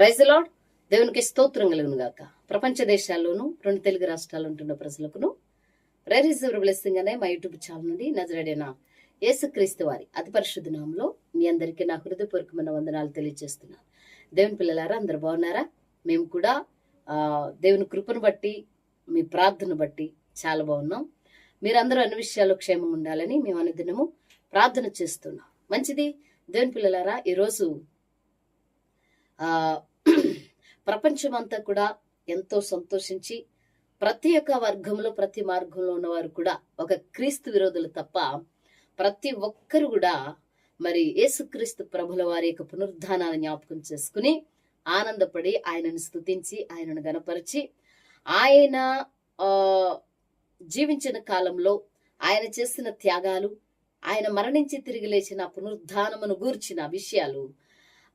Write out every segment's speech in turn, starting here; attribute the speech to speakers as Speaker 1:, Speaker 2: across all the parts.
Speaker 1: Praise the lord. దేవునికి స్తోత్రం కలుగును గాక. ప్రపంచ దేశాల్లోనూ 2 తెలుగు రాష్ట్రాలు ఉంటున్న ప్రజలకును ప్రేయర్ ఈజ్ యువర్ బ్లెస్సింగ్ అనే మా యూట్యూబ్ ఛానల్ నుండి నజరేయుడైన యేసుక్రీస్తు వారి అతి పరిశుద్ధ నామములో మీ అందరికీ నా హృదయపూర్వకమైన వందనాలు తెలియజేస్తున్నాను. దేవుని పిల్లలారా, అందరు బాగున్నారా? మేము కూడా దేవుని కృపను బట్టి, మీ ప్రార్థన బట్టి చాలా బాగున్నాం. మీరందరూ అన్ని విషయాల్లో క్షేమం ఉండాలని మేము అనుదినము ప్రార్థన చేస్తున్నాం. మంచిది. దేవుని పిల్లలారా, ఈరోజు ప్రపంచమంతా కూడా ఎంతో సంతోషించి ప్రతి ఒక్క వర్గంలో, ప్రతి మార్గంలో ఉన్నవారు కూడా, ఒక క్రీస్తు విరోధులు తప్ప ప్రతి ఒక్కరు కూడా మరి యేసుక్రీస్తు ప్రభుల వారి యొక్క పునరుద్ధానాన్ని జ్ఞాపకం చేసుకుని ఆనందపడి ఆయనను స్తుతించి ఆయనను గణపరిచి ఆయన జీవించిన కాలంలో ఆయన చేసిన త్యాగాలు, ఆయన మరణించి తిరిగి లేచిన పునరుద్ధానమును గూర్చిన విషయాలు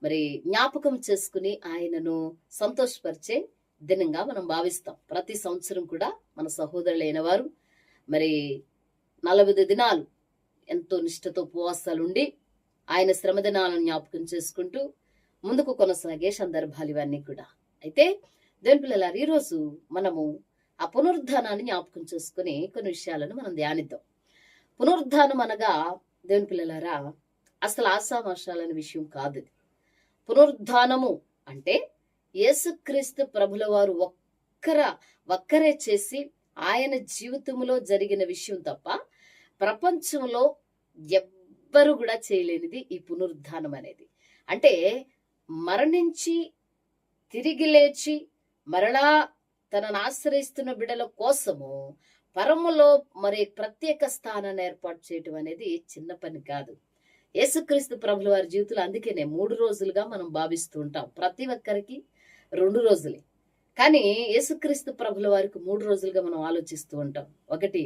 Speaker 1: మరి జ్ఞాపకం చేసుకుని ఆయనను సంతోషపరిచే దినంగా మనం భావిస్తాం. ప్రతి సంవత్సరం కూడా మన సహోదరులైన వారు మరి 40 దినాలు ఎంతో నిష్ఠతో ఉపవాసాలుండి ఆయన శ్రమ దినాలను జ్ఞాపకం చేసుకుంటూ ముందుకు కొనసాగే సందర్భాలు ఇవన్నీ కూడా. అయితే దేవుని పిల్లలారా, ఈరోజు మనము ఆ పునరుద్ధానాన్ని జ్ఞాపకం చేసుకుని కొన్ని విషయాలను మనం ధ్యానిద్దాం. పునరుద్ధానం అనగా దేవుని పిల్లలారా, అసలు ఆశామాషాలనే విషయం కాదు. పునరుద్ధానము అంటే యేసుక్రీస్తు ప్రభుల వారు ఒక్కరే చేసి ఆయన జీవితంలో జరిగిన విషయం తప్ప ప్రపంచంలో ఎవ్వరు కూడా చేయలేనిది ఈ పునరుద్ధానం అనేది. అంటే మరణించి తిరిగి లేచి మరలా తనను ఆశ్రయిస్తున్న బిడ్డల కోసము పరములో మరి ప్రత్యేక స్థానాన్ని ఏర్పాటు చేయటం అనేది చిన్న పని కాదు. యేసుక్రీస్తు ప్రభుల వారి జీవితంలో అందుకేనే 3 రోజులుగా మనం భావిస్తూ ఉంటాం. ప్రతి ఒక్కరికి 2 రోజులే, కానీ యేసుక్రీస్తు ప్రభుల వారికి 3 రోజులుగా మనం ఆలోచిస్తూ ఉంటాం. ఒకటి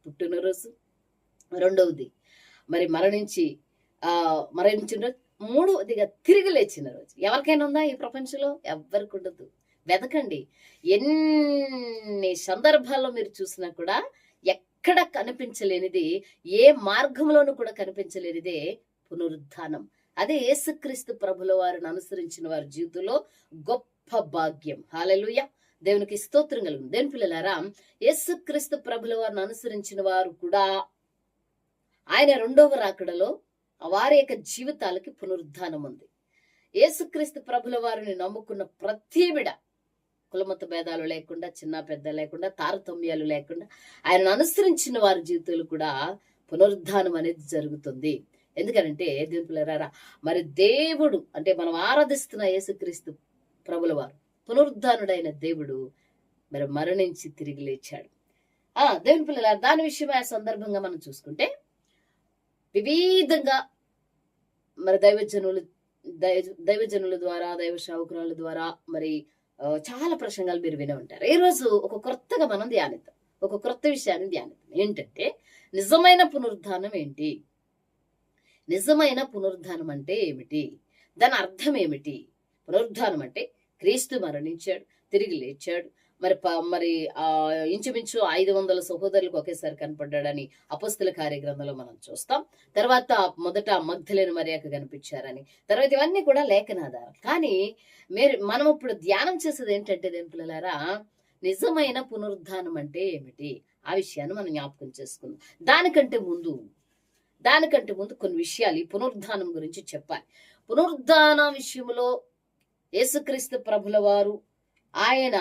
Speaker 1: పుట్టినరోజు, రెండవది మరి మరణించిన రోజు, మూడవదిగా తిరిగి లేచిన రోజు. ఎవరికైనా ఉందా ఈ ప్రపంచంలో? ఎవ్వరికి ఉండదు. వెతకండి. ఎన్ని సందర్భాల్లో మీరు చూసినా కూడా ఎక్కడ కనిపించలేనిది, ఏ మార్గంలోనూ కూడా కనిపించలేనిదే పునరుద్ధానం. అదే యేసుక్రీస్తు ప్రభుల వారిని అనుసరించిన వారి జీవితంలో గొప్ప భాగ్యం. హల్లెలూయా. దేవునికి స్తోత్రం కలుగును. దేవుని పిల్లలారా, యేసుక్రీస్తు ప్రభుల వారిని అనుసరించిన వారు కూడా ఆయన రెండవ రాకడలో వారి యొక్క జీవితాలకి పునరుద్ధానం ఉంది. యేసుక్రీస్తు ప్రభుల వారిని నమ్ముకున్న ప్రతి బిడ, కులమత భేదాలు లేకుండా, చిన్న పెద్ద లేకుండా, తారతమ్యాలు లేకుండా ఆయనను అనుసరించిన వారి జీవితాలు కూడా పునరుద్ధానం అనేది జరుగుతుంది. ఎందుకనంటే దేవుని పిల్లలారా, మరి దేవుడు అంటే మనం ఆరాధిస్తున్న యేసుక్రీస్తు ప్రభుల వారు, పునరుద్ధానుడైన దేవుడు మరి మరణించి తిరిగి లేచాడు. దేవుని పిల్లలారా, దాని విషయమే ఆ సందర్భంగా మనం చూసుకుంటే వివిధంగా మరి దైవజనుల ద్వారా, దైవ సేవకురాల ద్వారా మరి చాలా ప్రసంగాలు మీరు వినే ఉంటారు. ఈ రోజు ఒక కొత్తగా మనం ధ్యానిద్దాం, ఒక కొత్త విషయాన్ని ధ్యానిద్దాం. ఏంటంటే నిజమైన పునరుద్ధానం ఏంటి? నిజమైన పునరుద్ధానం అంటే ఏమిటి? దాని అర్థం ఏమిటి? పునరుద్ధానం అంటే క్రీస్తు మరణించాడు, తిరిగి లేచాడు. మరి ఇంచుమించు 500 సహోదరులకు ఒకేసారి కనపడ్డాడని అపొస్తలుల కార్యగ్రంథంలో మనం చూస్తాం. తర్వాత మొదట మగ్దలేను మరియకు కనిపించారని, తర్వాత ఇవన్నీ కూడా లేఖనాధారం. కానీ మనం ఇప్పుడు ధ్యానం చేసేది ఏంటంటే దేవుని పిల్లలారా, నిజమైన పునరుద్ధానం అంటే ఏమిటి? ఆ విషయాన్ని మనం జ్ఞాపకం చేసుకుందాం. దానికంటే ముందు కొన్ని విషయాలు ఈ పునరుద్ధానం గురించి చెప్పాలి. పునరుద్ధాన విషయంలో యేసుక్రీస్తు ప్రభుల వారు ఆయన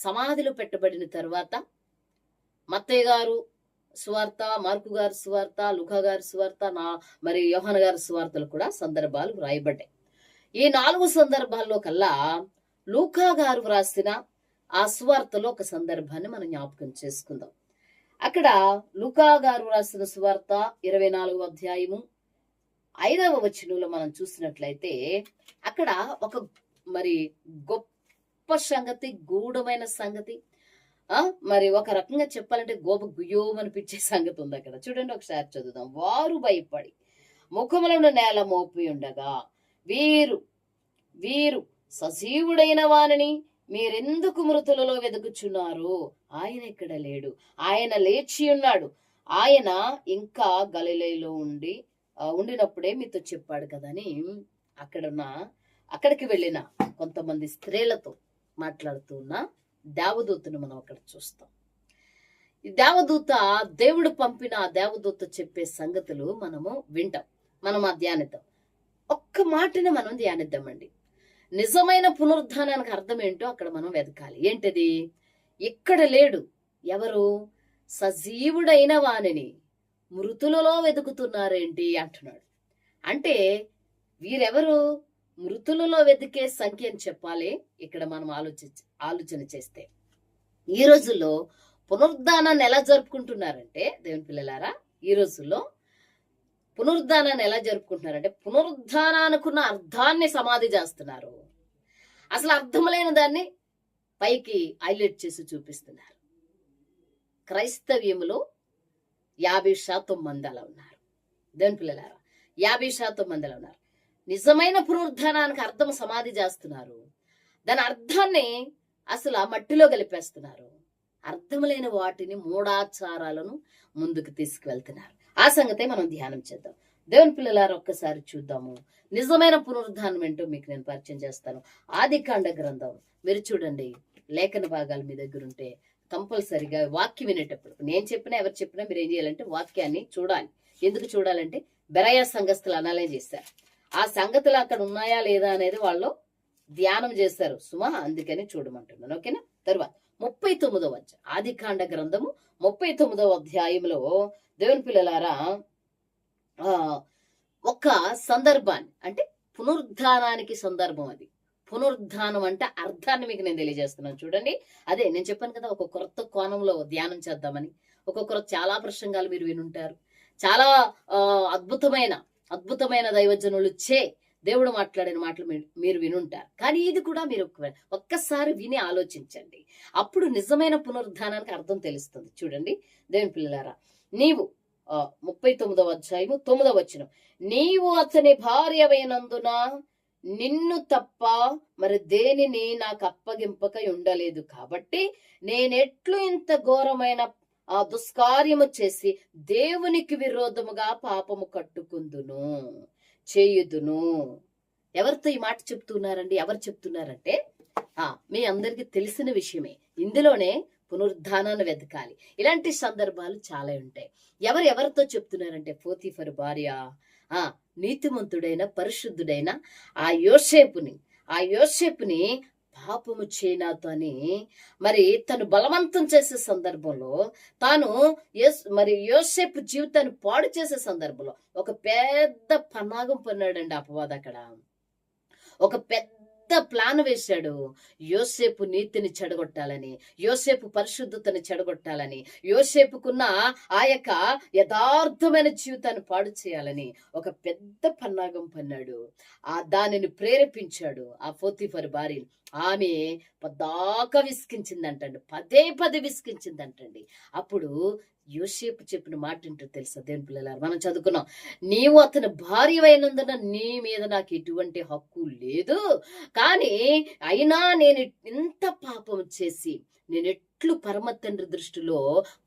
Speaker 1: సమాధిలో పెట్టబడిన తర్వాత మత్తయి గారు సువార్త, మార్కు గారు సువార్త, లూకా గారు సువార్త, మరి యోహాను గారు సువార్తలు కూడా సందర్భాలు వ్రాయబడ్డాయి. ఈ 4 సందర్భాల్లో కల్లా లూకా గారు వ్రాసిన ఆ సువార్తలో ఒక సందర్భాన్ని మనం జ్ఞాపకం చేసుకుందాం. అక్కడ లూకా గారు రాసిన సువార్త 24వ అధ్యాయము 5వ వచనంలో మనం చూసినట్లయితే అక్కడ ఒక మరి గొప్ప సంగతి, గూఢమైన సంగతి, మరి ఒక రకంగా చెప్పాలంటే గుయ్యోమనిపించే సంగతి ఉంది అక్కడ. చూడండి, ఒకసారి చదువుదాం. వారు భయపడి ముఖములను నేల మోపి ఉండగా వీరు సజీవుడైన వానిని మీరెందుకు మృతులలో వెతుకుచున్నారు? ఆయన ఇక్కడ లేడు, ఆయన లేచి ఉన్నాడు. ఆయన ఇంకా గలిలయలో ఉండినప్పుడే మీతో చెప్పాడు కదని అక్కడున్న అక్కడికి వెళ్ళిన కొంతమంది స్త్రీలతో మాట్లాడుతూ ఉన్న దేవదూతను మనం అక్కడ చూస్తాం. ఈ దేవదూత, దేవుడు పంపిన ఆ దేవదూత చెప్పే సంగతులు మనము వింటాం, మనం ఆ ధ్యానిద్దాం. ఒక్క మాటని మనం ధ్యానిద్దామండి. నిజమైన పునరుద్ధానానికి అర్థం ఏంటో అక్కడ మనం వెతకాలి. ఏంటిది? ఇక్కడ లేడు. ఎవరు? సజీవుడైన వానిని మృతులలో వెతుకుతున్నారేంటి అంటున్నాడు. అంటే వీరెవరు? మృతులలో వెతికే సంఖ్య అని చెప్పాలి ఇక్కడ మనం ఆలోచన చేస్తే. ఈ రోజుల్లో పునరుద్ధానాన్ని ఎలా జరుపుకుంటున్నారంటే, దేవుని పిల్లలారా, ఈ రోజుల్లో పునరుద్ధానాన్ని ఎలా జరుపుకుంటున్నారంటే, పునరుద్ధానానుకున్న అర్థాన్ని సమాధి చేస్తున్నారు. అసలు అర్థం లేని దాన్ని పైకి హైలైట్ చేసి చూపిస్తున్నారు. క్రైస్తవ్యములో 50% మంది అలా ఉన్నారు. దేవుని పిల్లలారా, 50% మంది అలా ఉన్నారు. నిజమైన పునరుద్ధానానికి అర్థం సమాధి చేస్తున్నారు. దాని అర్థాన్ని అసలు ఆ మట్టిలో కలిపేస్తున్నారు. అర్థం లేని వాటిని, మూఢాచారాలను ముందుకు తీసుకువెళ్తున్నారు. ఆ సంగతే మనం ధ్యానం చేద్దాం. దేవుని పిల్లలారా, ఒక్కసారి చూద్దాము. నిజమైన పునరుద్ధానం ఏంటో మీకు నేను పరిచయం చేస్తాను. ఆదికాండ గ్రంథం మీరు చూడండి. లేఖన భాగాలు మీ దగ్గర ఉంటే కంపల్సరిగా వాక్యం వినేటప్పుడు, నేను చెప్పినా ఎవరు చెప్పినా మీరు ఏం చేయాలంటే వాక్యాన్ని చూడాలి. ఎందుకు చూడాలంటే, బెరయా సంఘస్థులు అనలైజ్ చేశారు. ఆ సంగతులు అక్కడ ఉన్నాయా లేదా అనేది వాళ్ళు ధ్యానం చేశారు సుమా, అందుకని చూడమంటున్నాను. ఓకేనా? తరువాత 39వ అధ్యాయం, ఆదికాండ గ్రంథము 39వ అధ్యాయంలో దేవుని పిల్లలారా ఒక సందర్భాన్ని, అంటే పునరుద్ధానానికి సందర్భం అది. పునరుద్ధానం అంటే అర్థాన్ని మీకు నేను తెలియజేస్తున్నాను. చూడండి, అదే నేను చెప్పాను కదా, ఒక కొత్త కోణంలో ధ్యానం చేద్దామని. ఒక్కొక్కరు చాలా ప్రసంగాలు మీరు వినుంటారు. చాలా అద్భుతమైన దైవజనులు దేవుడు మాట్లాడిన మాటలు మీరు వినుంటారు. కానీ ఇది కూడా మీరు ఒక్కసారి విని ఆలోచించండి. అప్పుడు నిజమైన పునరుద్ధానానికి అర్థం తెలుస్తుంది. చూడండి దేవుని పిల్లలారా, నీవు 39వ అధ్యాయము 9వ వచనం, నీవు అతని భార్యవైనందున నిన్ను తప్ప మరి దేనిని నాకు అప్పగింపక ఉండలేదు. కాబట్టి నేనెట్లు ఇంత ఘోరమైన ఆ దుష్కార్యము చేసి దేవునికి విరోధముగా పాపము కట్టుకుందును చేయుదును. ఎవరితో ఈ మాట చెప్తున్నారండి? ఎవరు చెప్తున్నారంటే, మీ అందరికి తెలిసిన విషయమే. ఇందులోనే పునరుద్ధానాన్ని వెతకాలి. ఇలాంటి సందర్భాలు చాలా ఉంటాయి. ఎవరితో చెప్తున్నారంటే, పోతీఫరు భార్య నీతిమంతుడైన పరిశుద్ధుడైన ఆ యోసేపుని పాపము చేయనాతో అని మరి తను బలవంతం చేసే సందర్భంలో, తాను యోసేపు జీవితాన్ని పాడు చేసే సందర్భంలో ఒక పెద్ద పన్నాగం పన్నాడండి అపవాది. అక్కడ ఒక పెద్ద ప్లాన్ వేశాడు. యోసేపు నీతిని చెడగొట్టాలని, యోసేపు పరిశుద్ధతని చెడగొట్టాలని, యోసేపుకున్న ఆ యొక్క యథార్థమైన జీవితాన్ని పాడు చేయాలని ఒక పెద్ద పన్నాగం పన్నాడు. దానిని ప్రేరేపించాడు ఆ పోతీఫరు భార్య. ఆమె పదాక విసికించిందంటండి, పదే విసికించిందంటండి. అప్పుడు యోసేపు చెప్పిన మాట ఏంటో తెలుసా దేవుని పిల్లలారా, మనం చదువుకున్నాం, నీవు అతని భార్యవైనందున నీ మీద నాకు ఎటువంటి హక్కు లేదు, కానీ అయినా నేను ఇంత పాపం చేసి నేను ఎట్లు పరమ తండ్రి దృష్టిలో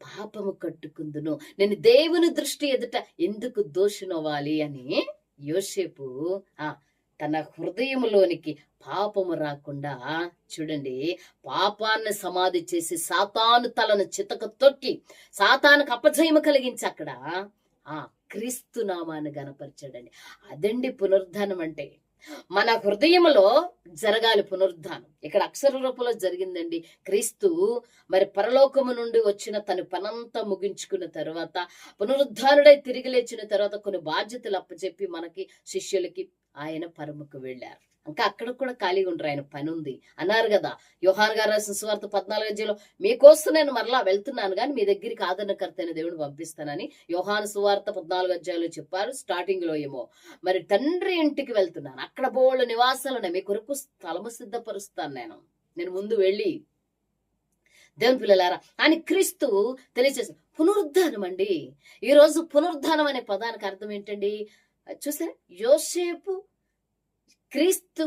Speaker 1: పాపము కట్టుకుందును, నేను దేవుని దృష్టి ఎదుట ఎందుకు దోషినవ్వాలి అని యోసేపు తన హృదయంలోనికి పాపము రాకుండా, చూడండి, పాపాన్ని సమాధి చేసి సాతాను తలను చితక తొక్కి సాతానుకు అపజయము కలిగించి అక్కడ క్రీస్తు నామాన్ని గనపరిచాడండి. అదండి పునరుద్ధానం అంటే. మన హృదయంలో జరగాలి పునరుద్ధానం. ఇక్కడ అక్షర రూపంలో జరిగిందండి. క్రీస్తు మరి పరలోకము నుండి వచ్చిన తన పనంతా ముగించుకున్న తర్వాత, పునరుద్ధానుడై తిరిగి లేచిన తర్వాత కొన్ని బాధ్యతలు అప్పచెప్పి మనకి శిష్యులకి ఆయన పరముకు వెళ్ళారు. ఇంకా అక్కడ కూడా ఖాళీగా ఉండరు, ఆయన పని ఉంది అన్నారు కదా. యోహాను గారు రాసిన సువార్త 14వ అధ్యాయంలో, మీకోసం నేను మరలా వెళ్తున్నాను కానీ మీ దగ్గరికి ఆదరణకర్త అయిన దేవుడు పంపిస్తానని యోహాను సువార్త 14వ అధ్యాయంలో చెప్పారు. స్టార్టింగ్ లో ఏమో మరి తండ్రి ఇంటికి వెళ్తున్నాను, అక్కడ బోళ్ళు నివాసాలు ఉన్నాయి, మీ కొరకు స్థలము సిద్ధపరుస్తాను నేను ముందు వెళ్ళి. దేవుని పిల్లలారా, అని క్రీస్తు తెలియజేశారు. పునరుద్ధానం అండి. ఈ రోజు పునరుద్ధానం అనే పదానికి అర్థం ఏంటండి? చూసారా, యోసేపు క్రీస్తు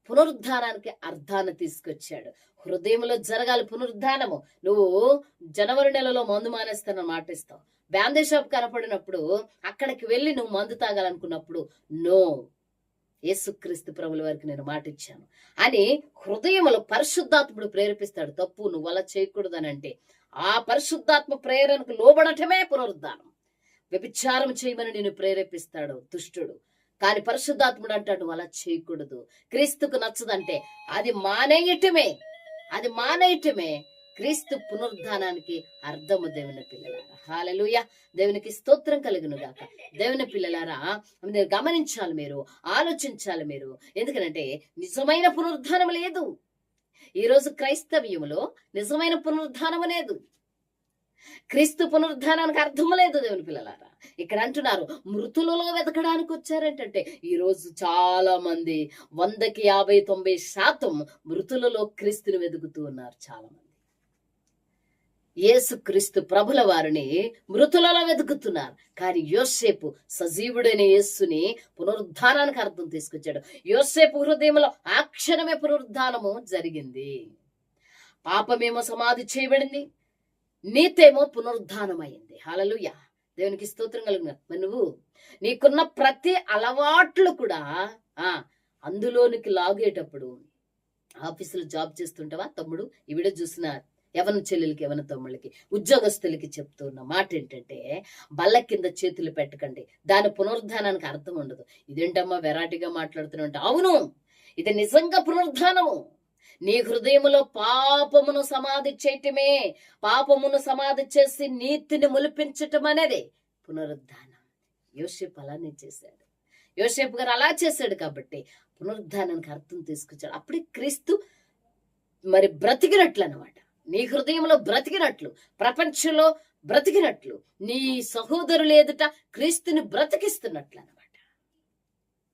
Speaker 1: పునరుద్ధానానికి అర్థాన్ని తీసుకొచ్చాడు. హృదయంలో జరగాలి పునరుద్ధానము. నువ్వు జనవరి నెలలో మందు మానేస్తానని మాట ఇస్తావు. బ్యాందే షాప్ కనపడినప్పుడు అక్కడికి వెళ్ళి నువ్వు మందు తాగాలనుకున్నప్పుడు నో, యేసుక్రీస్తు ప్రభుల వారికి నేను మాట ఇచ్చాను అని హృదయంలో పరిశుద్ధాత్ముడు ప్రేరేపిస్తాడు. తప్పు నువ్వు అలా చేయకూడదని అంటే ఆ పరిశుద్ధాత్మ ప్రేరణకు లోబడటమే పునరుద్ధానం. వ్యభిచారం చేయమని నేను ప్రేరేపిస్తాడు దుష్టుడు, కానీ పరిశుద్ధాత్ముడు అంటాడు నువ్వు అలా చేయకూడదు. క్రీస్తుకు నచ్చదంటే అది మానేయటమే, అది మానేయటమే క్రీస్తు పునరుద్ధానానికి అర్థము. దేవుని పిల్లలారా, హల్లెలూయా, దేవునికి స్తోత్రం కలుగును గాక. దేవుని పిల్లలారా, మీరు గమనించాలి, మీరు ఆలోచించాలి మీరు. ఎందుకంటే నిజమైన పునరుద్ధానం లేదు. ఈరోజు క్రైస్తవ్యంలో నిజమైన పునరుద్ధానం లేదు. క్రీస్తు పునరుద్ధానానికి అర్థం లేదు. దేవుని పిల్లలారా, ఇక్కడ అంటున్నారు మృతులలో వెతకడానికి వచ్చారేంటంటే ఈ రోజు చాలా మంది 100కి 50-90% మృతులలో క్రీస్తుని వెతుకుతూ ఉన్నారు. చాలా మంది యేసుక్రీస్తు ప్రభుల వారిని మృతులలో వెతుకుతున్నారు. కానీ యోసేపు సజీవుడైన యేసుని పునరుద్ధానానికి అర్థం తీసుకొచ్చాడు. యోసేపు హృదయంలో ఆ క్షణమే పునరుద్ధానము జరిగింది. పాపమేమో సమాధి చేయబడింది, నీతేమో పునరుద్ధానమైంది. హల్లెలూయా, దేవునికి స్తోత్రం కలుగును. మరి నువ్వు నీకున్న ప్రతి అలవాట్లు కూడా అందులోనికి లాగేటప్పుడు ఆఫీసులో జాబ్ చేస్తుంటావా తమ్ముడు? ఈ వీడియో చూసిన యవన చెల్లెలకి, యవన తమ్ముళ్ళకి, ఉద్యోగస్తులకి చెప్తున్న మాట ఏంటంటే బల్ల కింద చేతులు పెట్టకండి. దాని పునరుద్ధానానికి అర్థం ఉండదు. ఇదేంటమ్మా వెరైటీగా మాట్లాడుతున్నా? అవును, ఇది నిజంగా పునరుద్ధానము. నీ హృదయములో పాపమును సమాధి చేయటమే, పాపమును సమాధి చేసి నీతిని మొలిపించటం అనేది పునరుద్ధానం. యోసేపు అలానే చేశాడు. యోసేపు గారు అలా చేశాడు కాబట్టి పునరుద్ధానానికి అర్థం తీసుకొచ్చాడు. అప్పుడే క్రీస్తు మరి బ్రతికినట్లు అనమాట. నీ హృదయంలో బ్రతికినట్లు, ప్రపంచంలో బ్రతికినట్లు, నీ సహోదరులు ఎదుట క్రీస్తుని బ్రతికిస్తున్నట్లు అనమాట.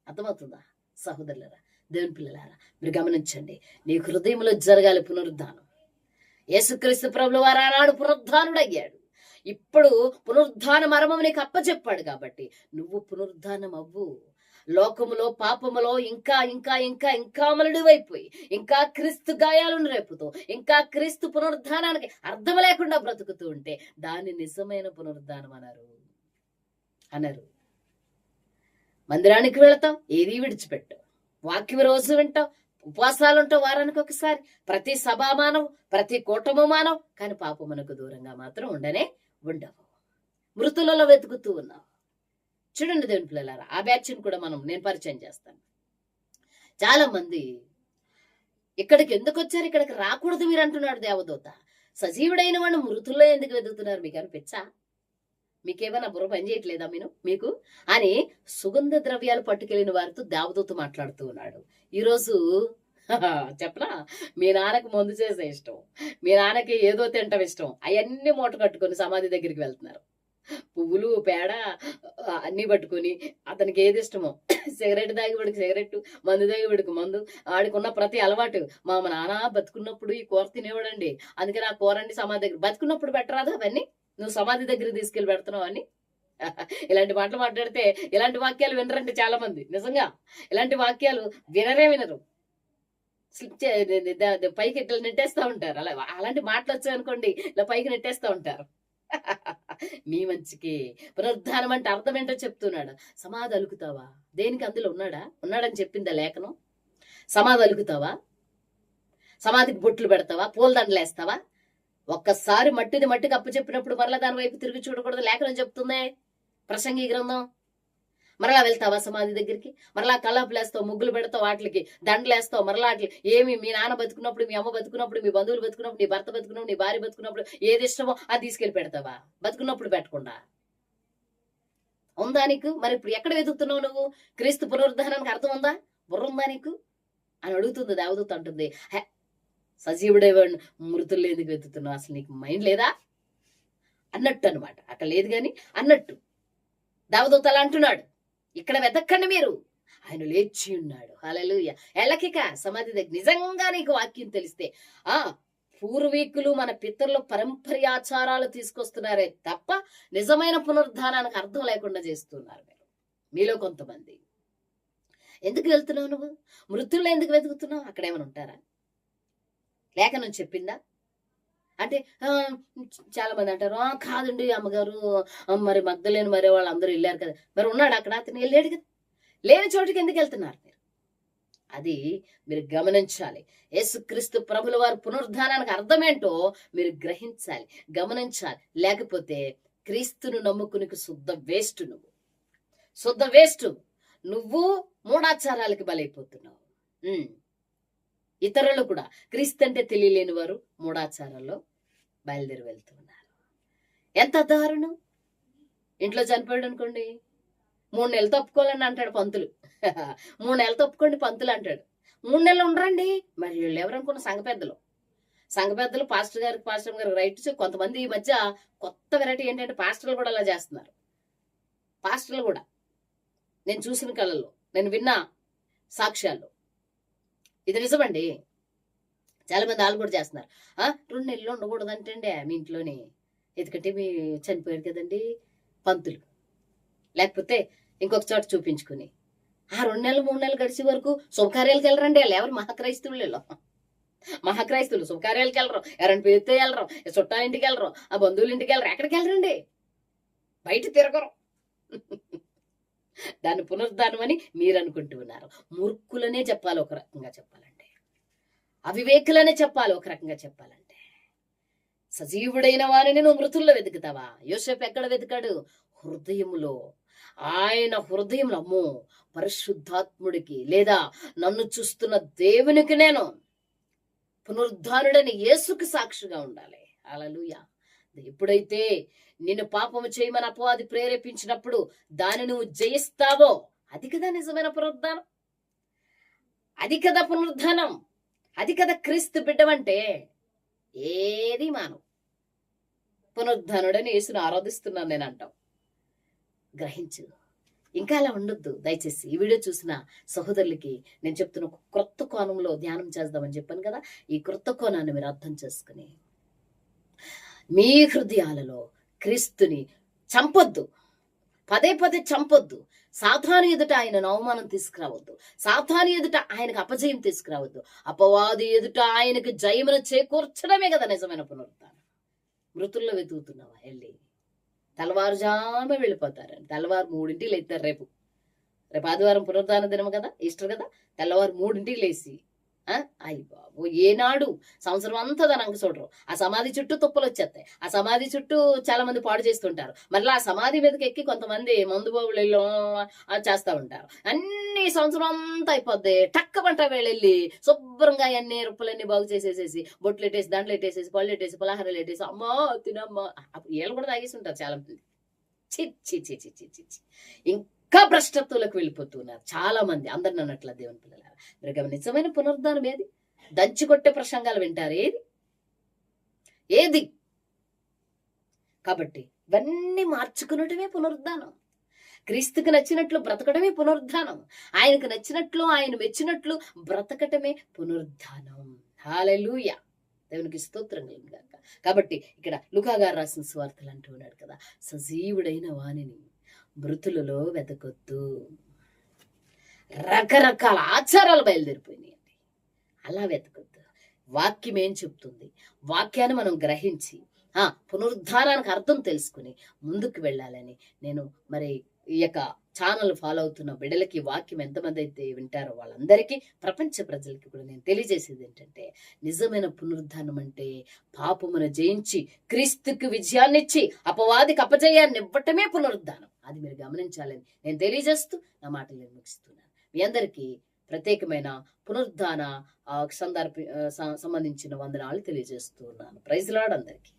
Speaker 1: అర్థమవుతుందా సహోదరులరా, దేవుని పిల్లలారా? మీరు గమనించండి, నీ హృదయంలో జరగాలి పునరుద్ధానం. యేసుక్రీస్తు ప్రభుల వారు ఆనాడు పునరుద్ధానుడు అయ్యాడు. ఇప్పుడు పునరుద్ధాన మర్మం నీకు అప్పచెప్పాడు కాబట్టి నువ్వు పునరుద్ధానం అవ్వు. లోకములో పాపములో ఇంకా ఇంకా ఇంకా ఇంకా మలుడివైపోయి ఇంకా క్రీస్తు గాయాలను రేపుతూ ఇంకా క్రీస్తు పునరుద్ధానానికి అర్థం లేకుండా బ్రతుకుతూ ఉంటే దాన్ని నిజమైన పునరుద్ధానం అనరు. మందిరానికి వెళతాం, ఏది విడిచిపెట్టావు. వాక్యం రోజు వింటావు, ఉపవాసాలు ఉంటావు వారానికి ఒకసారి, ప్రతి సభా మానవు, ప్రతి కూటము మానవు, కానీ పాపమునకు దూరంగా మాత్రం ఉండవు. మృతులలో వెతుకుతూ ఉన్నావు. చూడండి దేవుని పిల్లలారా, ఆ బ్యాచ్ని కూడా నేను పరిచయం చేస్తాను. చాలా మంది ఇక్కడికి ఎందుకు వచ్చారు, ఇక్కడికి రాకూడదు మీరు అంటున్నాడు దేవదూత. సజీవుడైన వాడు మృతుల్లో ఎందుకు వెతుకుతున్నారు? మీకు అనిపించా? మీకేమైనా బుర్ర పని చేయట్లేదా మీకు అని సుగంధ ద్రవ్యాలు పట్టుకెళ్ళిన వారితో దేవదూత మాట్లాడుతూ ఉన్నాడు. ఈరోజు చెప్పనా, మీ నాన్నకి మందు చేసే ఇష్టం, మీ నాన్నకి ఏదో తింటం ఇష్టం, అవన్నీ మూట కట్టుకొని సమాధి దగ్గరికి వెళ్తున్నారు. పువ్వులు, పేడ అన్ని పట్టుకుని అతనికి ఏది ఇష్టమో, సిగరెట్ తాగిబడికి సిగరెట్, మందు తాగిబడికి మందు, ఆడికి ఉన్న ప్రతి అలవాటు. మా నాన్న బతుకున్నప్పుడు ఈ కూర తినేవాడండి, అందుకని ఆ కూర అండి సమాధి దగ్గర. బతుకున్నప్పుడు పెట్టరాదు అవన్నీ, నువ్వు సమాధి దగ్గర తీసుకెళ్లి పెడుతున్నావు అని. ఇలాంటి మాటలు మాట్లాడితే ఇలాంటి వాక్యాలు వినరండి చాలా మంది. నిజంగా ఇలాంటి వాక్యాలు వినరు. పైకి ఇట్లా నెట్టేస్తా ఉంటారు. అలాంటి మాటలు వచ్చాయనుకోండి ఇలా పైకి నెట్టేస్తా ఉంటారు. మీ మంచికి. పునరుద్ధానం అంటే అర్థం ఏంటో చెప్తున్నాడు. సమాధి అలుకుతావా? దేనికి అందులో ఉన్నాడని చెప్పిందా లేఖనం? సమాధి అలుకుతావా? సమాధికి బొట్లు పెడతావా? పూలదండలేస్తావా? ఒక్కసారి మట్టికి అప్పు చెప్పినప్పుడు మరలా దాని వైపు తిరిగి చూడకూడదు లేఖనం చెప్తుందే ప్రసంగి గ్రంథం. మరలా వెళ్తావా సమాధి దగ్గరికి? మరలా కల్లాపులేస్తావు, ముగ్గులు పెడతావు, వాటికి దండలేస్తావు. మరలా అట్లా ఏమి మీ నాన్న బతుకున్నప్పుడు, మీ అమ్మ బతుకున్నప్పుడు, మీ బంధువులు బతుకున్నప్పుడు, నీ భర్త బతుకున్నప్పుడు, నీ భార్య బతుకున్నప్పుడు ఏది ఇష్టమో అది తీసుకెళ్లి పెడతావా? బతుకున్నప్పుడు పెట్టకుండా ఉందా నీకు? మరి ఇప్పుడు ఎక్కడ వెతుకుతున్నావు నువ్వు? క్రీస్తు పునరుద్ధానానికి అర్థం ఉందా? బుర్ర ఉందా నీకు అని అడుగుతుంది దేవదూత. అంటుంది సజీవుడేవాడు మృతులు ఎందుకు వెతుకుతున్నావు? అసలు నీకు మైండ్ లేదా అన్నట్టు అనమాట. అక్కడ లేదు గాని అన్నట్టు దేవదూత అలా అంటున్నాడు. ఇక్కడ వెతక్కండి మీరు, ఆయన లేచి ఉన్నాడు. హల్లెలూయా. ఎలకిక సమాధి దగ్గర. నిజంగా నీకు వాక్యం తెలిస్తే పూర్వీకులు మన పితరులు పరంపర్యాచారాలు తీసుకొస్తున్నారే తప్ప నిజమైన పునరుద్ధానానికి అర్థం లేకుండా చేస్తున్నారు మీలో కొంతమంది. ఎందుకు వెళ్తున్నావు నువ్వు? మృతుల్లో ఎందుకు వెతుకుతున్నావు? అక్కడ ఏమైనా ఉంటారా? లేఖనం చెప్పిందా? అంటే చాలా మంది అంటారు కాదండి అమ్మగారు, మరి మగ్ధలేని మరి వాళ్ళందరూ వెళ్ళారు కదా. మరి ఉన్నాడు అక్కడ? అతను వెళ్ళాడు కదా. లేని చోటుకి ఎందుకు వెళ్తున్నారు మీరు? అది మీరు గమనించాలి. యేసుక్రీస్తు ప్రభుల వారి పునరుద్ధానానికి అర్థమేంటో మీరు గ్రహించాలి, గమనించాలి. లేకపోతే క్రీస్తును నమ్ముకునికి శుద్ధ వేస్ట్. శుద్ధ వేస్ట్. నువ్వు మూఢాచారాలకి బలైపోతున్నావు. ఇతరులు కూడా క్రీస్తు అంటే తెలియలేని వారు మూఢాచారాల్లో బయలుదేరి వెళ్తున్నారు. ఎంత దారుణం! ఇంట్లో చనిపోయాడు అనుకోండి, 3 నెలలు తప్పుకోవాలని అంటాడు పంతులు. 3 నెలలు తప్పుకోండి పంతులు అంటాడు. 3 నెలలు ఉండరండి. మరి వీళ్ళు ఎవరనుకున్న సంఘ పెద్దలు పాస్టర్ గారికి రైట్. కొంతమంది ఈ మధ్య కొత్త వెరైటీ ఏంటంటే పాస్టర్లు కూడా అలా చేస్తున్నారు. పాస్టర్లు కూడా నేను చూసిన కళల్లో, నేను విన్న సాక్ష్యాల్లో ఇది నిజమండి. చాలా మంది వాళ్ళు కూడా చేస్తున్నారు. 2 నెలలు ఉండకూడదంటే మీ ఇంట్లోనే, ఎందుకంటే మీ చనిపోయారు కదండి పంతులు. లేకపోతే ఇంకొక చోట చూపించుకుని 2 నెలలు 3 నెలలు గడిచే వరకు శుభకార్యాలకు వెళ్ళరండి. వాళ్ళు ఎవరు? మహాక్రైస్తువులు శుభకార్యాలకు వెళ్ళరు, ఎవరైనా పేరుతో వెళ్ళరు, చుట్టాల ఇంటికి వెళ్ళరు, ఆ బంధువుల ఇంటికి వెళ్ళరు, ఎక్కడికి వెళ్ళరండి, బయట తిరగరు. దాన్ని పునరుద్ధానం అని మీరు అనుకుంటూ ఉన్నారు. మూర్ఖులనే చెప్పాలి ఒక రకంగా చెప్పాలంటే, అవివేకులనే చెప్పాలి ఒక రకంగా చెప్పాలంటే. సజీవుడైన వారిని నువ్వు మృతుల్లో వెతుకుతావా? యోసేపు ఎక్కడ వెతికాడు? హృదయములో. ఆయన హృదయంలో, అమ్మో పరిశుద్ధాత్ముడికి లేదా నన్ను చూస్తున్న దేవునికి నేను పునరుద్ధానుడని యేసుకి సాక్షిగా ఉండాలి. హల్లెలూయా. ఎప్పుడైతే నిన్ను పాపము చేయమని అపవాది ప్రేరేపించినప్పుడు దాన్ని నువ్వు జయిస్తావో అది కదా నిజమైన పునరుద్ధానం, అది కదా పునరుద్ధానం, అది కదా క్రీస్తు బిడ్డవంటే. ఏది మానవు పునరుద్ధానుడని యేసును ఆరాధిస్తున్నాను నేను అంటావు. గ్రహించు. ఇంకా అలా ఉండొద్దు దయచేసి. ఈ వీడియో చూసిన సహోదరులకి నేను చెప్తున్న ఒక క్రొత్త కోణంలో ధ్యానం చేద్దామని చెప్పాను కదా. ఈ క్రొత్త కోణాన్ని మీరు అర్థం చేసుకుని మీ హృదయాలలో క్రీస్తుని చంపొద్దు, పదే పదే చంపొద్దు. సాతాను ఎదుట ఆయన అవమానం తీసుకురావద్దు, సాతాను ఎదుట ఆయనకు అపజయం తీసుకురావద్దు. అపవాది ఎదుట ఆయనకు జయమును చేకూర్చడమే కదా నిజమైన పునరుద్ధానం. మృతుల్లో వెతుకుతున్నావా? వెళ్ళి తెల్లవారుజామే వెళ్ళిపోతారండి. తెల్లవారు 3ంటికి లేస్తారు. రేపు ఆదివారం పునరుద్ధాన దినం కదా, ఈస్టర్ కదా. తెల్లవారు 3ంటికి లేచి అయ్యి బాబు ఏనాడు సంవత్సరం అంతా దాని చూడరు. ఆ సమాధి చుట్టూ తుప్పలు వచ్చేస్తాయి. ఆ సమాధి చుట్టూ చాలా మంది పాడు చేస్తుంటారు. మళ్ళీ ఆ సమాధి మీదకి ఎక్కి కొంతమంది మందు బాబులు చేస్తూ ఉంటారు. అన్ని సంవత్సరం అంతా అయిపోద్ది. టక్కబంట వెళ్ళి శుభ్రంగా అన్ని రుప్పలన్నీ బాగు చేసేసేసి బొట్లు ఎట్టేసి దాంట్లో ఎట్టేసేసి పళ్ళు ఎట్టేసి పలహారాలు ఎట్టేసి అమ్మా తినమ్మా వీళ్ళు కూడా తాగేసి ఉంటారు చాలా మంది. చి చి చి చి చి చి ఇంకా భ్రష్టత్వంలోకి వెళ్ళిపోతున్నారు చాలా మంది. అందరిని అన్నట్ల దేవుని పిల్లలారా, మీరు నిజమైన పునరుద్ధానం ఏది? దంచి కొట్టే ప్రసంగాలు వింటారు ఏది? కాబట్టి ఇవన్నీ మార్చుకునటమే పునరుద్ధానం. క్రీస్తుకు నచ్చినట్లు బ్రతకడమే పునరుద్ధానం. ఆయనకు నచ్చినట్లు, ఆయన మెచ్చినట్లు బ్రతకటమే పునరుద్ధానం. హల్లెలూయా. దేవునికి స్తోత్రం కలుగుగాక. కాబట్టి ఇక్కడ లూకా గారు రాసిన సువార్తలు అంటూ ఉన్నాడు కదా, సజీవుడైన వానిని మృతులలో వెతకొద్దు. రకరకాల ఆచారాలు బయలుదేరిపోయినాయండి. అలా వెతకొద్దు. వాక్యం ఏం చెప్తుంది? వాక్యాన్ని మనం గ్రహించి పునరుద్ధానానికి అర్థం తెలుసుకుని ముందుకు వెళ్ళాలని నేను మరి ఈ యొక్క ఛానల్ ఫాలో అవుతున్న బిడ్డలకి వాక్యం ఎంతమంది అయితే వింటారో వాళ్ళందరికీ, ప్రపంచ ప్రజలకి కూడా నేను తెలియజేసేది ఏంటంటే, నిజమైన పునరుద్ధానం అంటే పాపమును జయించి క్రీస్తుకు విజయాన్నిచ్చి అపవాదికి అపజయాన్ని ఇవ్వటమే పునరుద్ధానం. అది మీరు గమనించాలని నేను తెలియజేస్తూ నా మాటలు నేను ముగిస్తున్నాను. మీ అందరికీ ప్రత్యేకమైన పునరుద్ధాన సందర్భ సంబంధించిన వందనాలు తెలియజేస్తూ ఉన్నాను. ప్రైజ్ లార్డ్ అందరికీ.